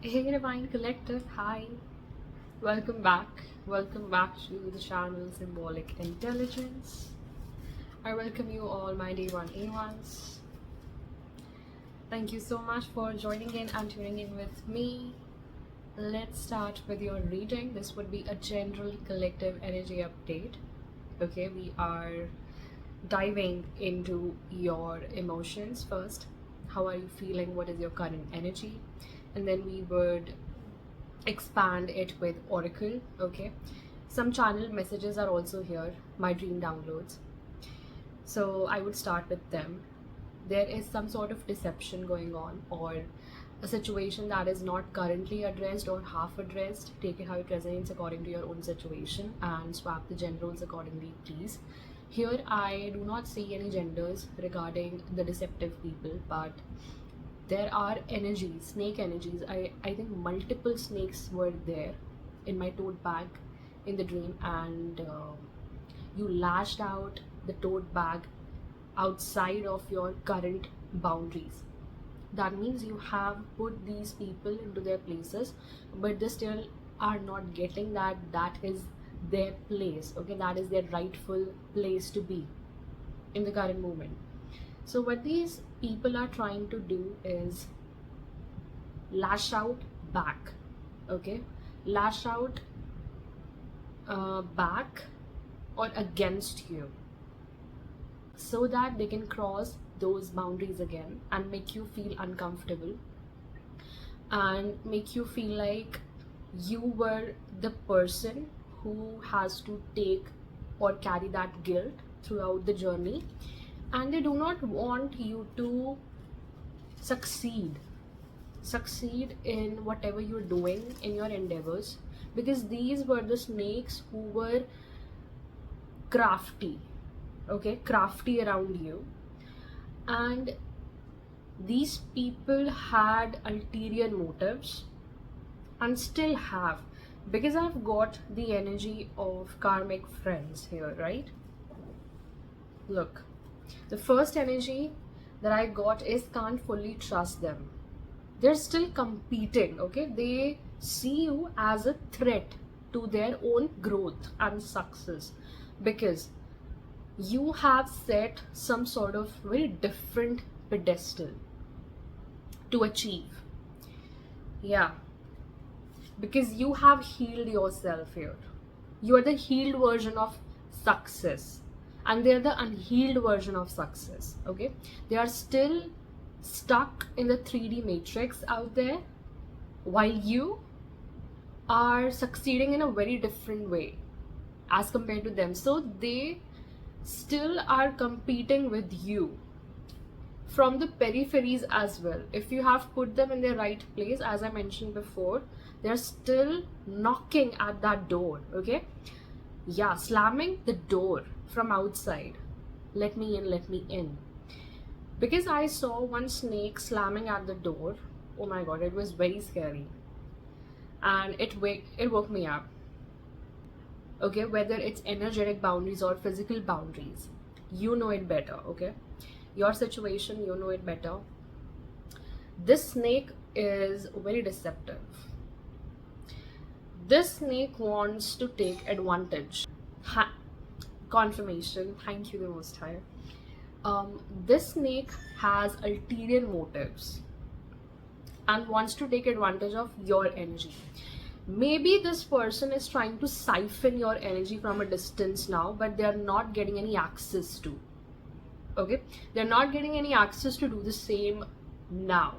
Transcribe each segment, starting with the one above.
Hey Divine Collective, hi. Welcome back. Welcome back to the channel Symbolic Intelligence. I welcome you all, my day one A1s. Thank you so much for joining in and tuning in with me. Let's start with your reading. This would be a general collective energy update. Okay, we are diving into your emotions first. How are you feeling? What is your current energy? And then we would expand it with Oracle. Okay, some channel messages are also here, my dream downloads. So I would start with them. There is some sort of deception going on, or a situation that is not currently addressed or half addressed. Take it how it resonates according to your own situation and swap the generals accordingly, please. Here I do not see any genders regarding the deceptive people, but there are energies, snake energies. I think multiple snakes were there in my tote bag in the dream, and you lashed out the tote bag outside of your current boundaries. That means you have put these people into their places, but they still are not getting that is their place. Okay, that is their rightful place to be in the current moment. So what these people are trying to do is lash out back. Okay, lash out back or against you, so that they can cross those boundaries again and make you feel uncomfortable and make you feel like you were the person who has to take or carry that guilt throughout the journey, and they do not want you to succeed in whatever you're doing in your endeavors, because these were the snakes who were crafty. Okay, crafty around you, and these people had ulterior motives and still have, because I've got the energy of karmic friends here, right? Look, the first energy that I got is can't fully trust them. They're still competing. Okay, they see you as a threat to their own growth and success, because you have set some sort of very different pedestal to achieve. Yeah, because you have healed yourself here. You are the healed version of success, and they're the unhealed version of success. Okay, they are still stuck in the 3D matrix out there, while you are succeeding in a very different way as compared to them. So they still are competing with you from the peripheries as well. If you have put them in their right place, as I mentioned before, they're still knocking at that door. Okay, yeah, slamming the door from outside. Let me in, let me in. Because I saw one snake slamming at the door. Oh my god, it was very scary, and it woke me up. Okay, whether it's energetic boundaries or physical boundaries, you know it better. Okay, your situation, you know it better. This snake is very deceptive. This snake wants to take advantage. Confirmation, thank you the most high. This snake has ulterior motives and wants to take advantage of your energy. Maybe this person is trying to siphon your energy from a distance now, but they are not getting any access to. Okay, they're not getting any access to do the same now.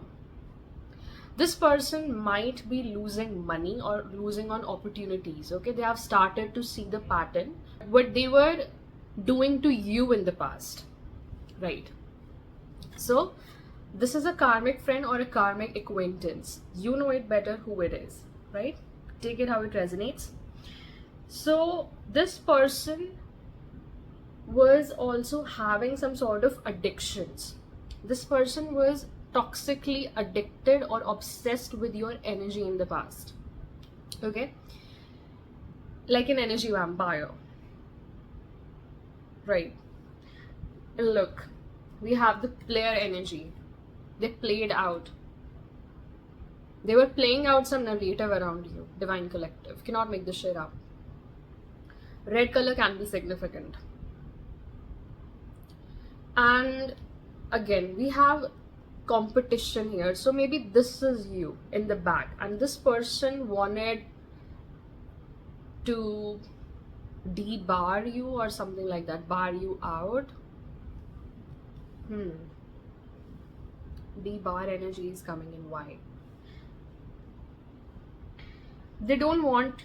This person might be losing money or losing on opportunities. Okay, they have started to see the pattern, what they were doing to you in the past, right? So this is a karmic friend or a karmic acquaintance. You know it better who it is, right? Take it how it resonates. So this person was also having some sort of addictions. This person was toxically addicted or obsessed with your energy in the past. Okay, like an energy vampire, right? Look, we have the player energy. They played out. They were playing out some narrative around you, Divine Collective. Cannot make this shit up. Red color can be significant. And again, we have competition here. So maybe this is you in the back, and this person wanted to debar you or something like that, bar you out. Debar energy is coming in. Why? They don't want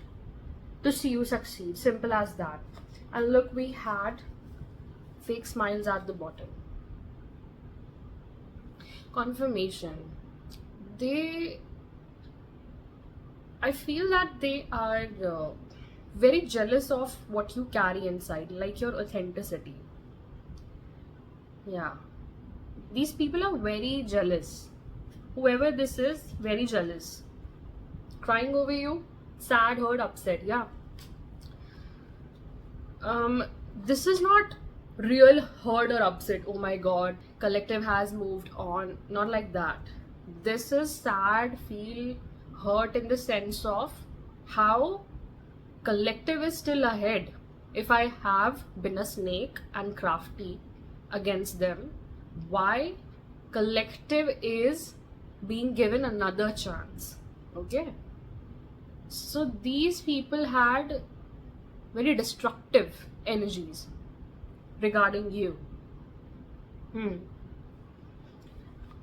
to see you succeed. Simple as that. And look, we had fake smiles at the bottom. Confirmation. I feel that they are very jealous of what you carry inside, like your authenticity. Yeah. These people are very jealous. Whoever this is, very jealous. Crying over you, sad, hurt, upset. Yeah. This is not real hurt or upset. Oh my god, collective has moved on. Not like that. This is sad, feel hurt in the sense of how collective is still ahead. If I have been a snake and crafty against them, why collective is being given another chance? Okay. So these people had very destructive energies regarding you.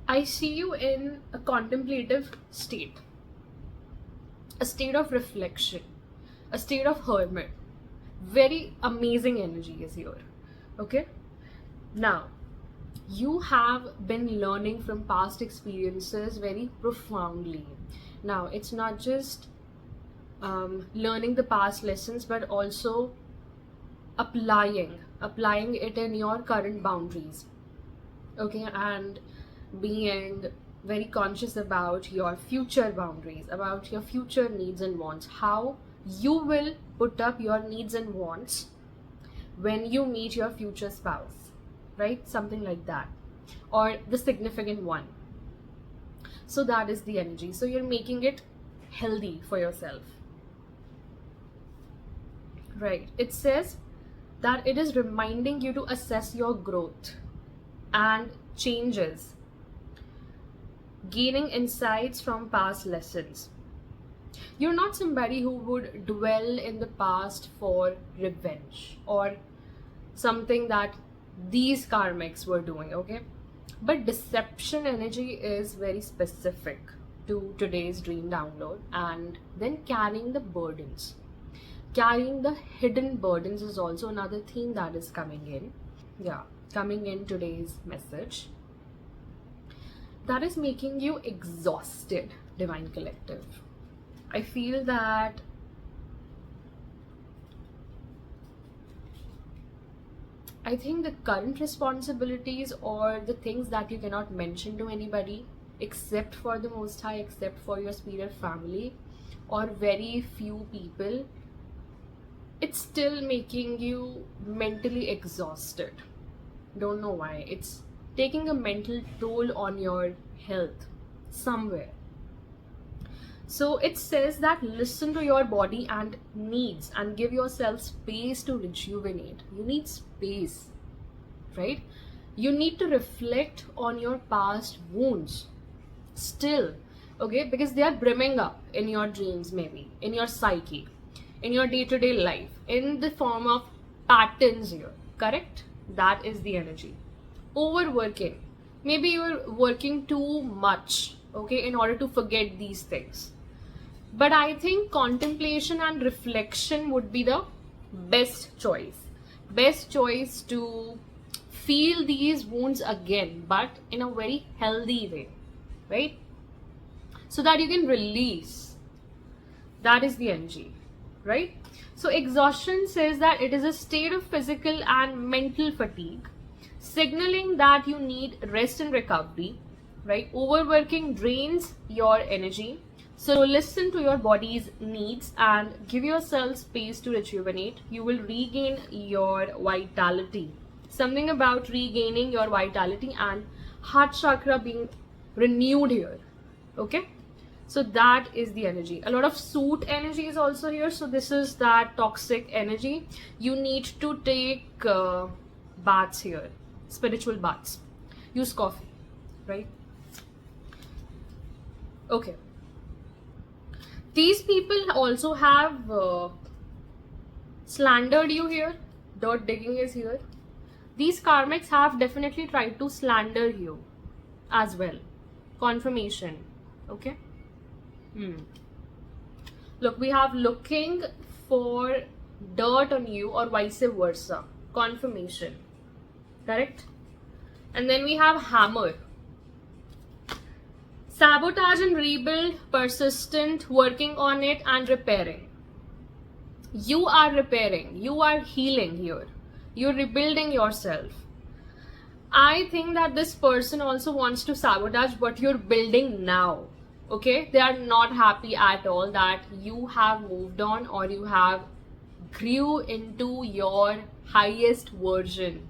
I see you in a contemplative state, a state of reflection, a state of hermit. Very amazing energy is here. Okay. Now, you have been learning from past experiences very profoundly. Now, it's not just learning the past lessons, but also applying it in your current boundaries. Okay. And being very conscious about your future boundaries, about your future needs and wants, how you will put up your needs and wants when you meet your future spouse, right? Something like that, or the significant one. So that is the energy. So you're making it healthy for yourself, right? It says that it is reminding you to assess your growth and changes, gaining insights from past lessons. You're not somebody who would dwell in the past for revenge or something that these karmics were doing, okay? But deception energy is very specific to today's dream download. And then carrying the burdens, carrying the hidden burdens is also another theme that is coming in. Yeah, coming in today's message. That is making you exhausted, Divine Collective. I feel that I think the current responsibilities or the things that you cannot mention to anybody except for the Most High, except for your spirit family or very few people, it's still making you mentally exhausted. Don't know why. It's taking a mental toll on your health somewhere. So it says that listen to your body and needs and give yourself space to rejuvenate. You need space, right? You need to reflect on your past wounds still, okay? Because they are brimming up in your dreams, maybe in your psyche, in your day-to-day life, in the form of patterns here, correct? That is the energy. Overworking. Maybe you're working too much, okay, in order to forget these things. But I think contemplation and reflection would be the best choice. Best choice to feel these wounds again, but in a very healthy way, right? So that you can release. That is the energy, right? So exhaustion says that it is a state of physical and mental fatigue, signaling that you need rest and recovery, right? Overworking drains your energy. So listen to your body's needs and give yourself space to rejuvenate. You will regain your vitality. Something about regaining your vitality and heart chakra being renewed here. Okay? So that is the energy. A lot of suit energy is also here. So this is that toxic energy. You need to take baths here, spiritual baths. Use coffee, right? Okay. These people also have slandered you here. Dirt digging is here. These karmics have definitely tried to slander you as well. Confirmation. Okay. Look, we have looking for dirt on you or vice versa. Confirmation. Correct? And then we have hammer. Sabotage and rebuild, persistent, working on it and repairing. You are repairing. You are healing here. You're rebuilding yourself. I think that this person also wants to sabotage what you're building now. Okay, they are not happy at all that you have moved on or you have grew into your highest version.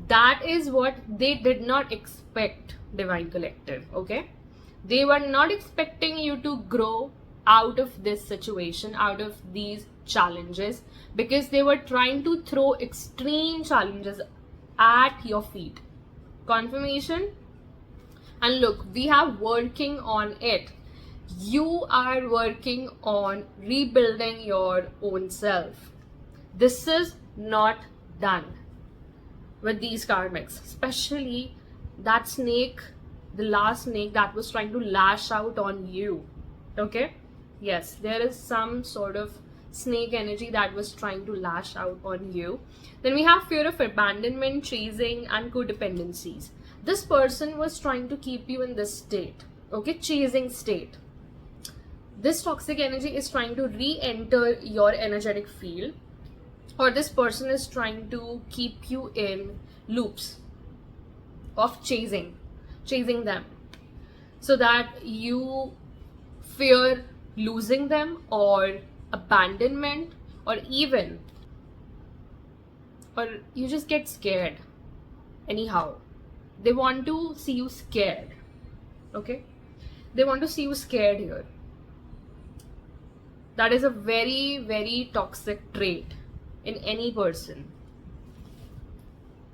That is what they did not expect, Divine Collective. Okay, they were not expecting you to grow out of this situation, out of these challenges, because they were trying to throw extreme challenges at your feet. Confirmation. And look, we have working on it. You are working on rebuilding your own self. This is not done with these karmics, especially that snake, the last snake that was trying to lash out on you. Okay? Yes, there is some sort of snake energy that was trying to lash out on you. Then we have fear of abandonment, chasing, and codependencies. This person was trying to keep you in this state, okay, chasing state. This toxic energy is trying to re-enter your energetic field, or this person is trying to keep you in loops of chasing them, so that you fear losing them, or abandonment, or even, or you just get scared anyhow. They want to see you scared. Okay, they want to see you scared here. That is a very, very toxic trait in any person.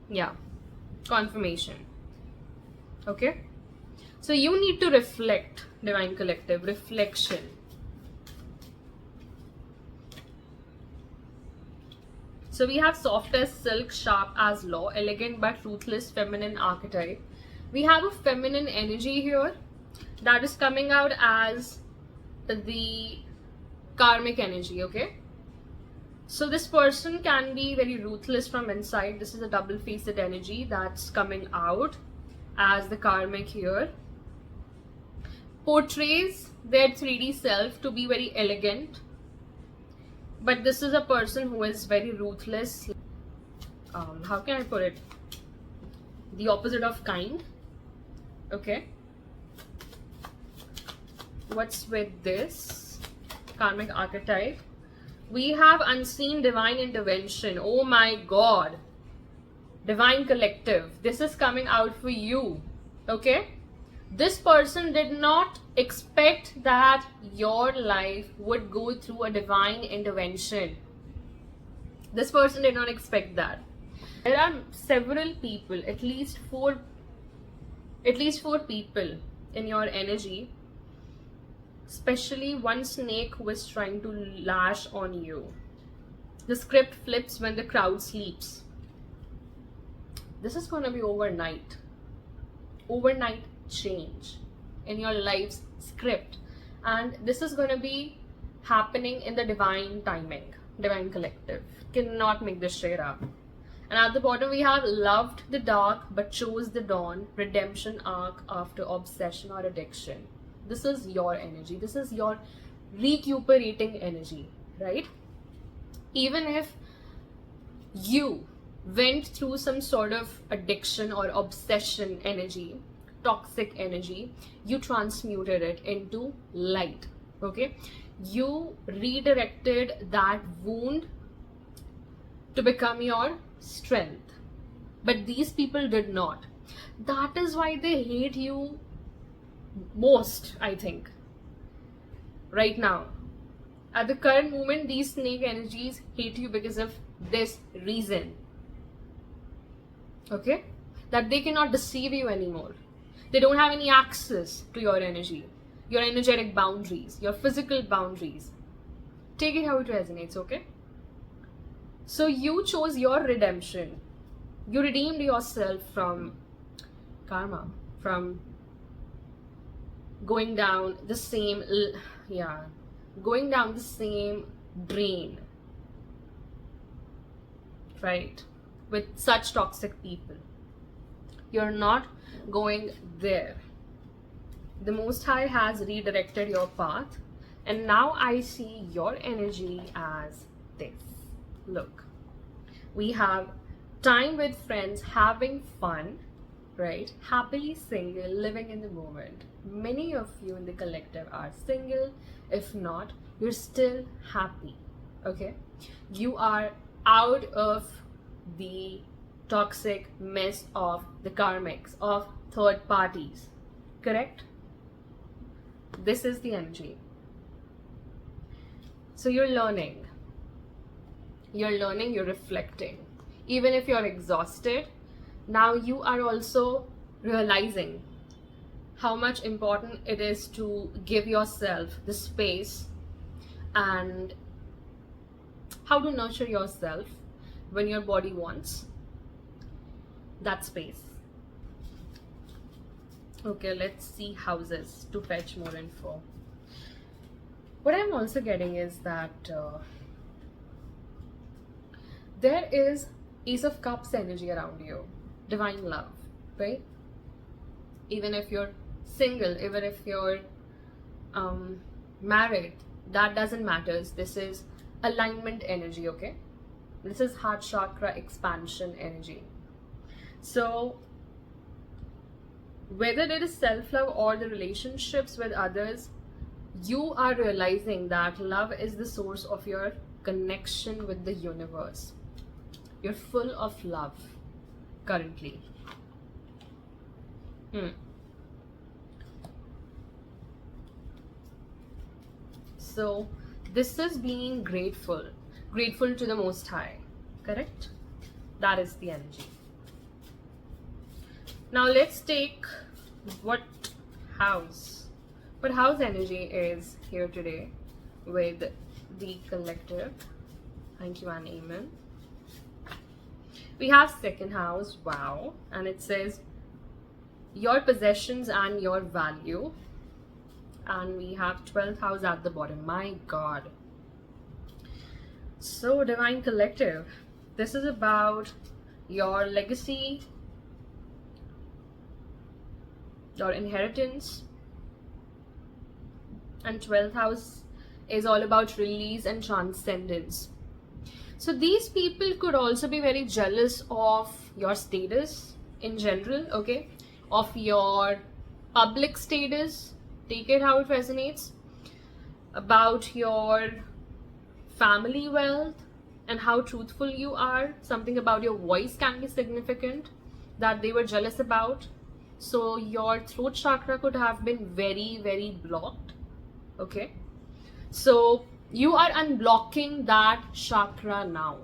Yeah, confirmation. Okay, so you need to reflect, Divine Collective. Reflection. So we have soft as silk, sharp as law, elegant but ruthless, feminine archetype. We have a feminine energy here that is coming out as the karmic energy. Okay, so this person can be very ruthless from inside. This is a double-faced energy that's coming out as the karmic here. Portrays their 3D self to be very elegant, but this is a person who is very ruthless. How can I put it? The opposite of kind. Okay, what's with this karmic archetype? We have unseen divine intervention. Oh my god, Divine Collective, this is coming out for you. Okay, this person did not expect that your life would go through a divine intervention. This person did not expect that. There are several people, at least four people in your energy, especially one snake who is trying to lash on you. The script flips when the crowd sleeps. This is going to be overnight change in your life's script, and this is going to be happening in the divine timing. Divine Collective cannot make this shit up. And at the bottom we have loved the dark but chose the dawn, redemption arc after obsession or addiction. This is your energy. This is your recuperating energy, right? Even if you went through some sort of addiction or obsession energy, toxic energy, you transmuted it into light. Okay, you redirected that wound to become your strength, but these people did not. That is why they hate you most, I think. right now. At the current moment, these snake energies hate you because of this reason. Okay? That they cannot deceive you anymore. They don't have any access to your energy, your energetic boundaries, your physical boundaries. Take it how it resonates, okay? So you chose your redemption. You redeemed yourself from karma, from going down the same, going down the same drain, right? With such toxic people. You're not going there. The Most High has redirected your path, and now I see your energy as this. Look, we have time with friends, having fun, right? Happily single, living in the moment. Many of you in the collective are single. If not, you're still happy, okay? You are out of the toxic mess of the karmics, of third parties, correct? This is the energy. So you're learning, you're reflecting. Even if you're exhausted, now you are also realizing how much important it is to give yourself the space and how to nurture yourself when your body wants that space. Okay, let's see houses to fetch more info. What I'm also getting is that there is Ace of Cups energy around you, divine love, right? Even if you're single, even if you're married, that doesn't matter. This is alignment energy, okay? This is heart chakra expansion energy. So whether it is self-love or the relationships with others, you are realizing that love is the source of your connection with the universe. You're full of love currently. So this is being grateful to the Most High, correct? That is the energy. Now let's take what house energy is here today with the collective. Thank you and amen. We have second house, wow, and it says your possessions and your value. And we have 12th house at the bottom. My God. So divine collective, this is about your legacy, your inheritance, and 12th house is all about release and transcendence. So these people could also be very jealous of your status in general, okay, of your public status. Take it how it resonates, about your family wealth and how truthful you are. Something about your voice can be significant that they were jealous about. So your throat chakra could have been very, very blocked, okay? So you are unblocking that chakra now.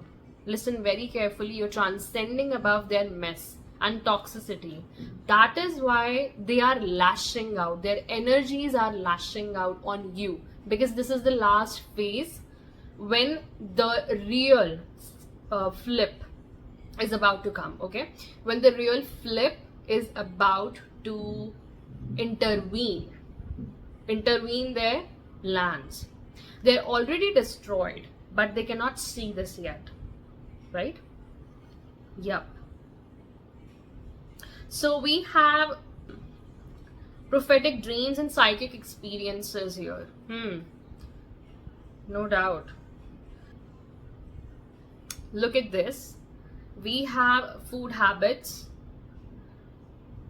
Listen very carefully. You're transcending above their mess and toxicity. That is why they are lashing out. Their energies are lashing out on you, because this is the last phase when the real flip is about to come, okay? When the real flip is about to intervene their lands. They're already destroyed, but they cannot see this yet, right? Yep. So we have prophetic dreams and psychic experiences here. No doubt. Look at this. We have food habits.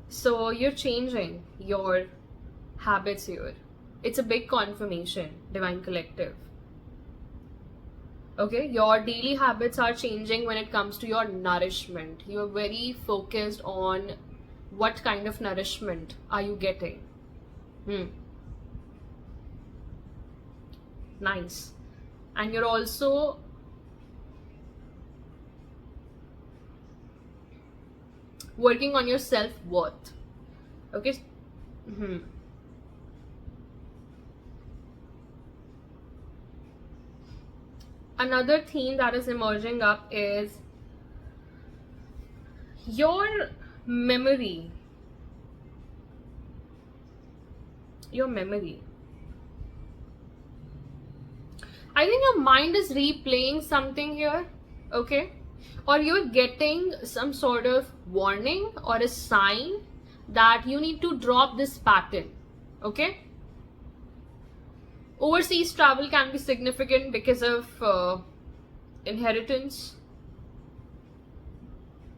So you're changing your habits here. It's a big confirmation, divine collective. Okay, your daily habits are changing when it comes to your nourishment. You're very focused on what kind of nourishment are you getting. Nice. And you're also working on your self-worth. Okay. Mhm. Another theme that is emerging up is your memory. Your memory. I think your mind is replaying something here, okay? Or you're getting some sort of warning or a sign that you need to drop this pattern, okay? Overseas travel can be significant because of inheritance,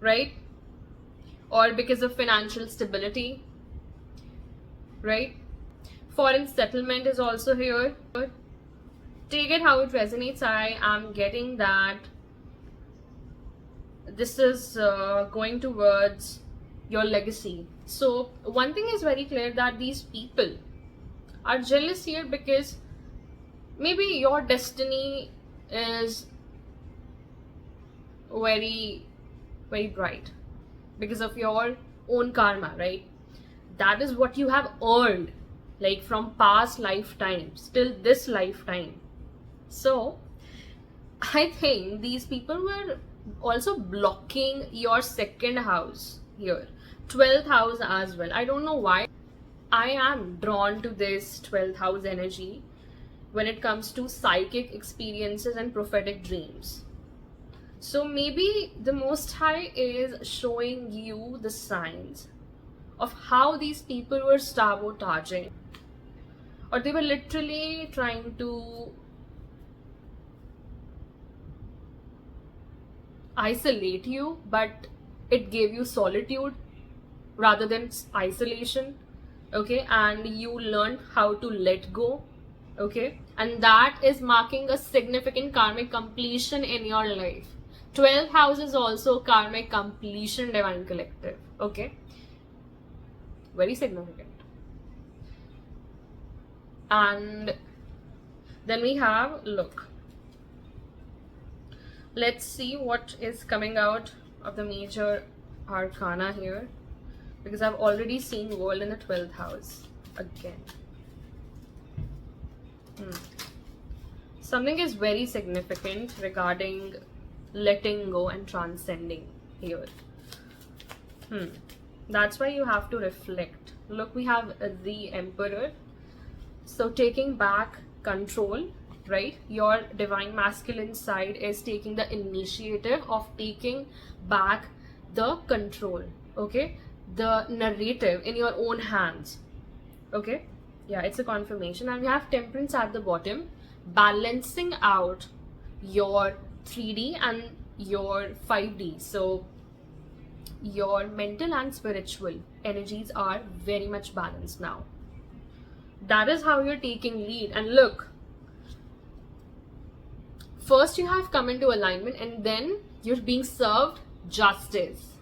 right? Or because of financial stability, right? Foreign settlement is also here. Take it how it resonates. I am getting that this is going towards your legacy. So one thing is very clear, that these people are jealous here because maybe your destiny is very, very bright because of your own karma, right? That is what you have earned, like from past lifetimes till this lifetime. So I think these people were also blocking your second house here, 12th house as well. I don't know why. I am drawn to this 12th house energy when it comes to psychic experiences and prophetic dreams. So maybe the Most High is showing you the signs of how these people were sabotaging, or they were literally trying to isolate you, but it gave you solitude rather than isolation, okay? And you learned how to let go, okay? And that is marking a significant karmic completion in your life. 12th house is also karmic completion, divine collective, okay? Very significant. And then we have, look, let's see what is coming out of the major arcana here, because I've already seen world in the 12th house again. Something is very significant regarding letting go and transcending here. That's why you have to reflect. Look, we have the Emperor. So taking back control, right? Your divine masculine side is taking the initiative of taking back the control, okay? The narrative in your own hands, okay? Yeah, it's a confirmation. And we have Temperance at the bottom, balancing out your 3D and your 5D. So your mental and spiritual energies are very much balanced now. That is how you're taking lead. And look, first you have come into alignment, and then you're being served justice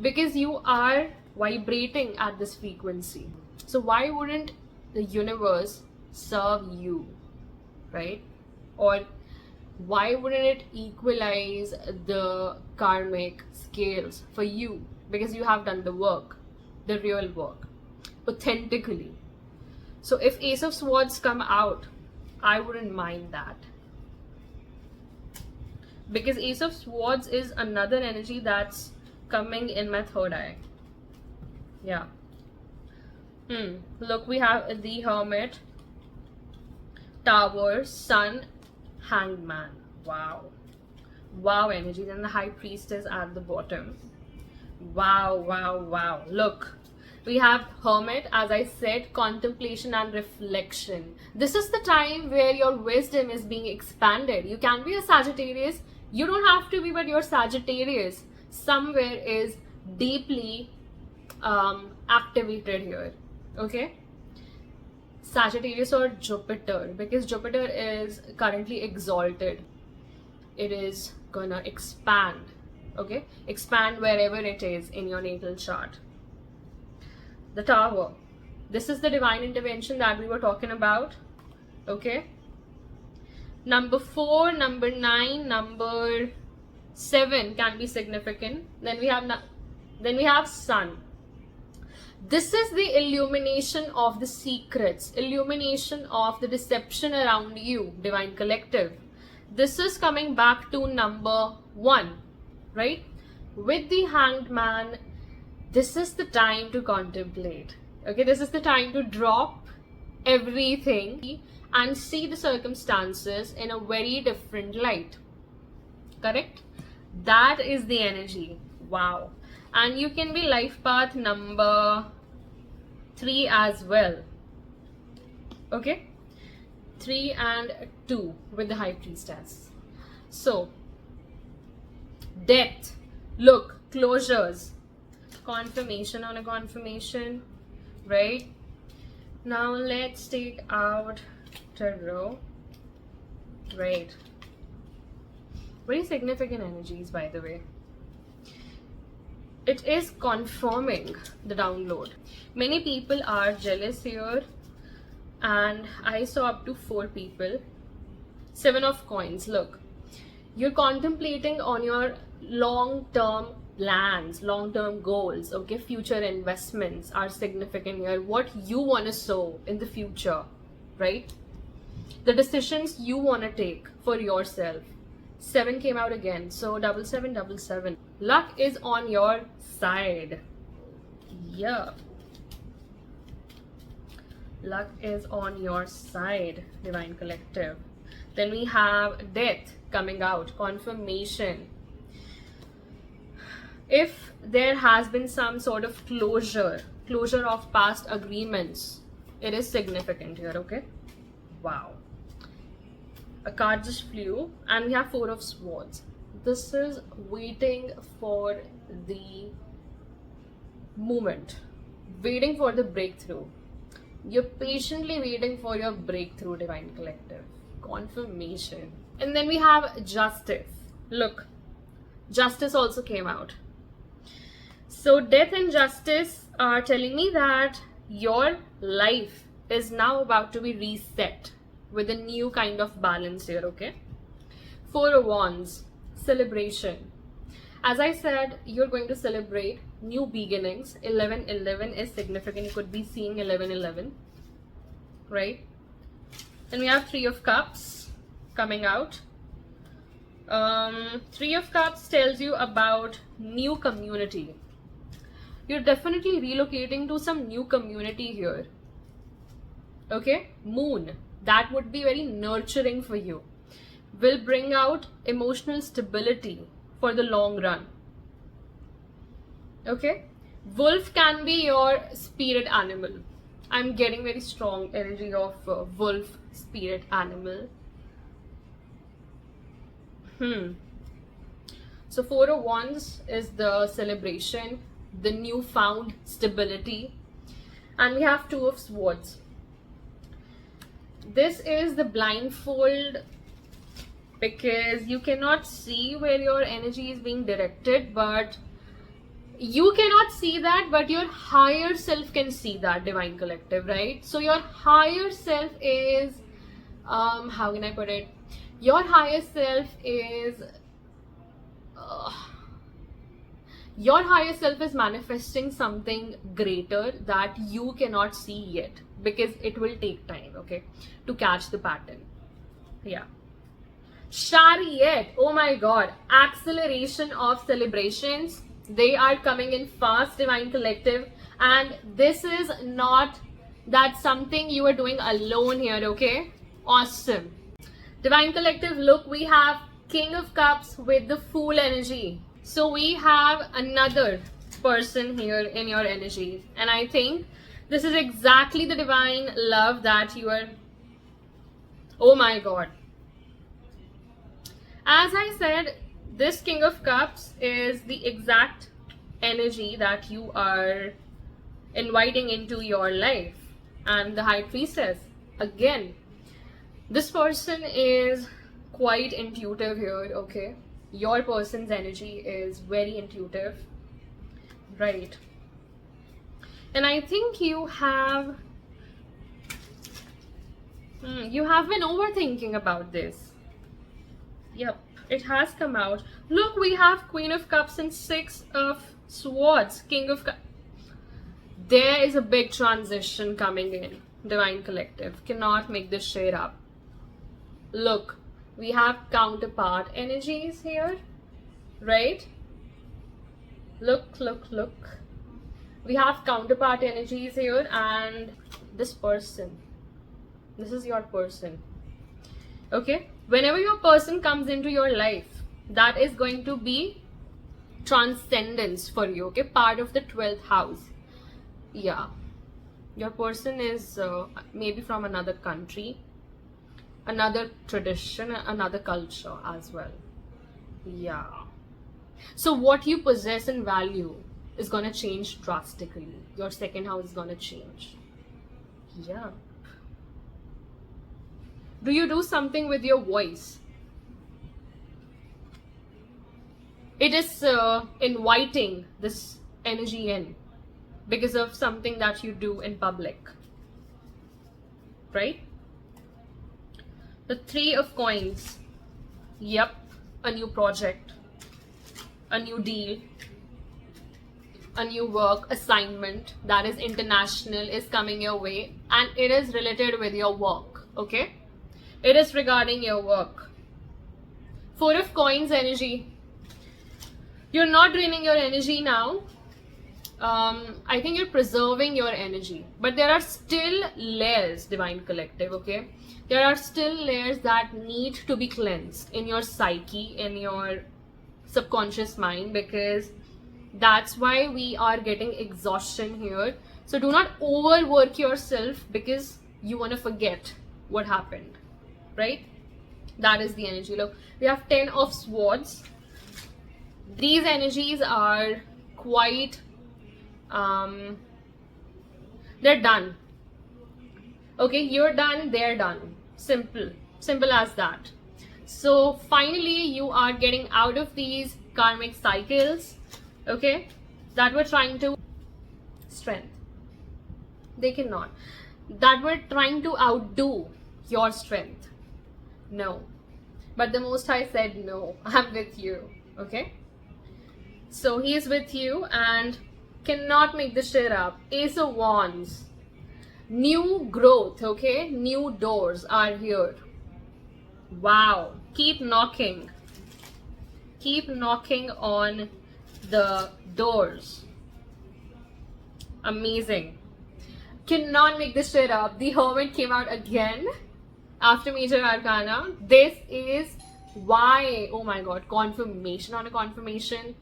because you are vibrating at this frequency. So why wouldn't the universe serve you, right? Or why wouldn't it equalize the karmic scales for you? Because you have done the work, the real work, authentically. So if Ace of Swords come out, I wouldn't mind that. Because Ace of Swords is another energy that's coming in my third eye. Yeah. Look, we have the Hermit, Tower, Sun, Hangman. Wow. Wow energies. And the High Priestess at the bottom. Wow, wow, wow. Look. We have Hermit, as I said, contemplation and reflection. This is the time where your wisdom is being expanded. You can be a Sagittarius. You don't have to be, but your Sagittarius somewhere is deeply activated here. Okay? Sagittarius or Jupiter, because Jupiter is currently exalted. It is gonna expand. Okay? Expand wherever it is in your natal chart. The Tower. This is the divine intervention that we were talking about. Okay? Number 4, number 9, number 7 can be significant. Then we have sun. This is the illumination of the secrets, illumination of the deception around you, Divine Collective. This is coming back to number 1, right? With the Hanged Man, this is the time to contemplate. Okay, this is the time to drop everything and see the circumstances in a very different light. Correct? That is the energy. Wow. And you can be life path number 3 as well. Okay? 3 and 2 with the High Priestess. So, death. Look, closures. Confirmation on a confirmation. Right? Now let's take out Tarot. Right. Very significant energies, by the way. It is confirming the download. Many people are jealous here, and I saw up to 4 people. 7 of coins. Look, you're contemplating on your long-term plans, long-term goals. Okay, future investments are significant here. What you want to sow in the future, right? The decisions you want to take for yourself. 7 came out again, so 7777. Luck is on your side. Yeah, luck is on your side, Divine Collective. Then we have death coming out, confirmation. If there has been some sort of closure of past agreements, it is significant here. Okay, wow. A card just flew, and we have 4 of Swords. This is waiting for the moment, waiting for the breakthrough. You're patiently waiting for your breakthrough, Divine Collective. Confirmation. And then we have Justice. Look, Justice also came out. So death and justice are telling me that your life is now about to be reset with a new kind of balance here, okay? 4 of Wands, celebration. As I said, you're going to celebrate new beginnings. 1111 is significant. You could be seeing 1111, right? Then we have 3 of Cups coming out. 3 of Cups tells you about new community. You're definitely relocating to some new community here. Okay? Moon. That would be very nurturing for you. Will bring out emotional stability for the long run. Okay? Wolf can be your spirit animal. I'm getting very strong energy of wolf spirit animal. So 4 of Wands is the celebration, the newfound stability. And we have 2 of Swords. This is the blindfold, because you cannot see where your energy is being directed, but you cannot see that, but your higher self can see that, Divine Collective, right? So your higher self is, how can I put it? Your higher self is, your higher self is manifesting something greater that you cannot see yet, because it will take time, okay, to catch the pattern. Yeah. Chariot, oh my god, acceleration of celebrations. They are coming in fast, Divine Collective, and this is not that something you are doing alone here, okay? Awesome. Divine Collective, look, we have King of Cups with the Fool energy. So we have another person here in your energy, and I think this is exactly the divine love that you are. Oh my god. As I said, this King of Cups is the exact energy that you are inviting into your life. And the High Priestess, again, this person is quite intuitive here, okay? Your person's energy is very intuitive, right? And I think you have been overthinking about this. Yep, it has come out. Look, we have Queen of Cups and Six of Swords, King of Cups. There is a big transition coming in, Divine Collective. Cannot make this shit up. Look, we have counterpart energies here, right? Look, look, look. We have counterpart energies here, and this person. This is your person. Okay? Whenever your person comes into your life, that is going to be transcendence for you, okay? Part of the 12th house. Yeah. Your person is maybe from another country, another tradition, another culture as well. Yeah. So what you possess and value is gonna change drastically. Your second house is gonna change. Yeah. Do you do something with your voice? It is inviting this energy in because of something that you do in public, right? The Three of Coins. Yep, a new project, a new deal, a new work assignment that is international is coming your way, and it is related with your work, okay? It is regarding your work. Four of Coins energy. You're not draining your energy now. I think you're preserving your energy, but there are still layers, Divine Collective, okay? There are still layers that need to be cleansed in your psyche, in your subconscious mind, because that's why we are getting exhaustion here. So do not overwork yourself because you want to forget what happened, right? That is the energy. Look, we have 10 of Swords. These energies are quite they're done, okay? You're done, they're done. Simple as that. So finally you are getting out of these karmic cycles, okay, that were trying to strength. They cannot, that were trying to outdo your strength. No, but the Most High said no, I'm with you, okay? So he is with you and cannot make this shit up. Ace of Wands. New growth, okay? New doors are here. Wow. Keep knocking. Keep knocking on the doors. Amazing. Cannot make this shit up. The Hermit came out again after Major Arcana. This is why, oh my god, confirmation on a confirmation.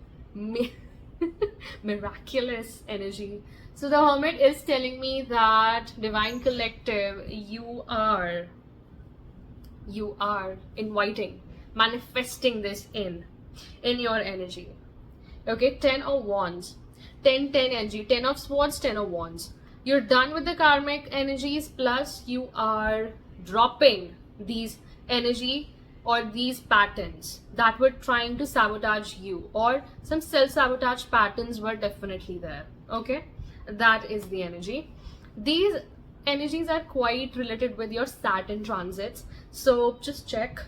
Miraculous energy. So the Hermit is telling me that Divine Collective, you are inviting, manifesting this in your energy, okay? 10 of Wands, 10 energy, 10 of Swords, 10 of Wands. You're done with the karmic energies, plus you are dropping these energy or these patterns that were trying to sabotage you, or some self-sabotage patterns were definitely there, okay? That is the energy. These energies are quite related with your Saturn transits, so just check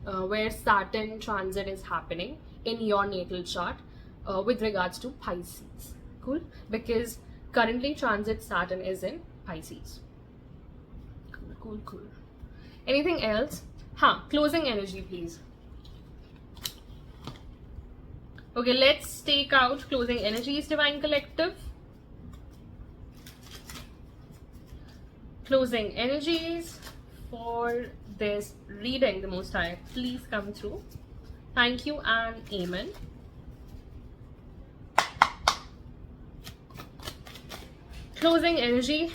where Saturn transit is happening in your natal chart with regards to Pisces. Cool? Because currently transit Saturn is in Pisces. Cool. Anything else? Closing energy, please. Okay, let's take out closing energies, Divine Collective. Closing energies for this reading, the Most High, please come through. Thank you and amen. Closing energy,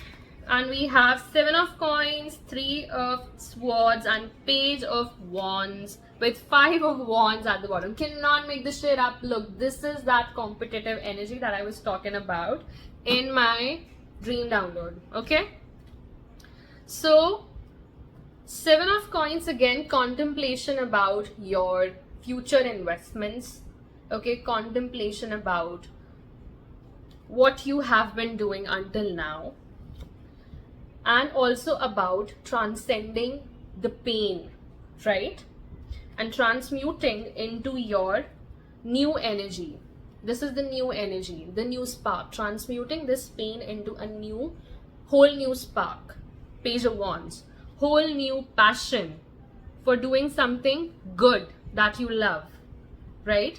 and we have 7 of Coins, 3 of Swords, and Page of Wands with 5 of Wands at the bottom. Cannot make this shit up. Look, this is that competitive energy that I was talking about in my dream download, okay? So 7 of Coins again, contemplation about your future investments, okay? Contemplation about what you have been doing until now, and also about transcending the pain, right? and transmuting into your new energy. This is the new energy, the new spark, transmuting this pain into a whole new spark. Page of Wands, whole new passion for doing something good that you love, right?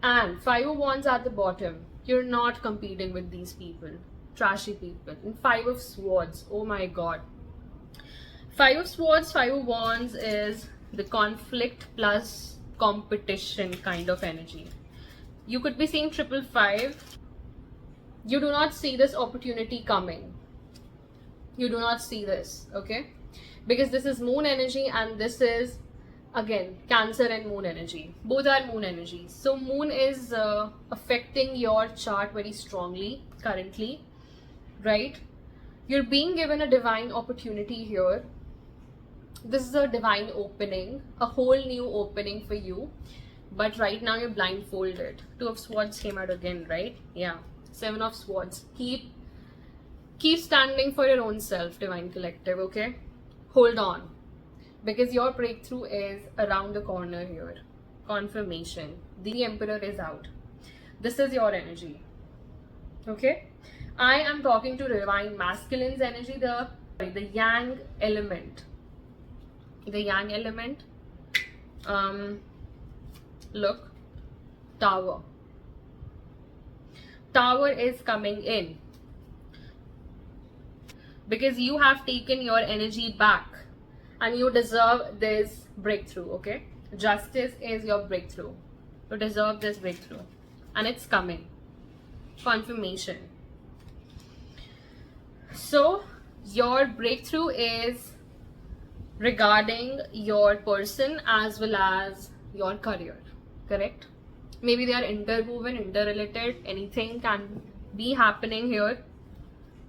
And Five of Wands at the bottom. You're not competing with these people, trashy people. And Five of Swords, oh my god. Five of Swords, Five of Wands is the conflict plus competition kind of energy. You could be seeing 555. You do not see this opportunity coming. You do not see this, okay? Because this is moon energy and this is again Cancer and moon energy. Both are moon energies. So moon is affecting your chart very strongly currently, right? You're being given a divine opportunity here. This is a divine opening, a whole new opening for you. But right now you're blindfolded. Two of Swords came out again, right? Yeah. Seven of Swords. Keep standing for your own self, Divine Collective, okay? Hold on. Because your breakthrough is around the corner here. Confirmation. The Emperor is out. This is your energy. Okay? I am talking to Divine Masculine's energy, the Yang element. The Yang element. Look. Tower. Tower is coming in. Because you have taken your energy back. And you deserve this breakthrough, okay? Justice is your breakthrough. You deserve this breakthrough. And it's coming. Confirmation. So, your breakthrough is regarding your person as well as your career. Correct? Maybe they are interwoven, interrelated. Anything can be happening here.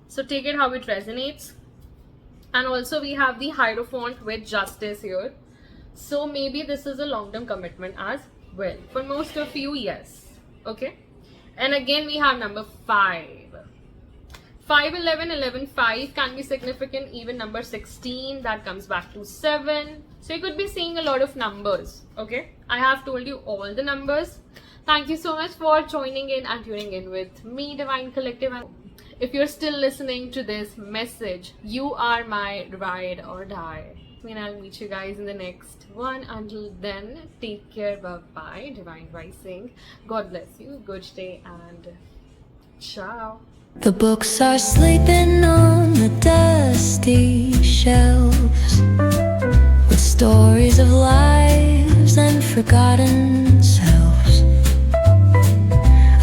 So, take it how it resonates. And also we have the Hierophant with Justice here. So maybe this is a long-term commitment as well. For most of you, yes. Okay. And again we have number 5. 5, 11, 11, 5 can be significant. Even number 16, that comes back to 7. So you could be seeing a lot of numbers. Okay. I have told you all the numbers. Thank you so much for joining in and tuning in with me, Divine Collective. If you're still listening to this message, you are my ride or die. And I'll meet you guys in the next one. Until then, take care. Bye-bye. Divine Rising. God bless you. Good day and ciao. The books are sleeping on the dusty shelves with stories of lives and forgotten selves.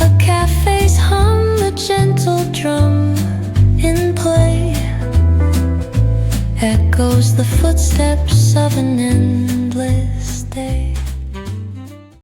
A cafe's hum, a gentle drum in play, echoes the footsteps of an endless day.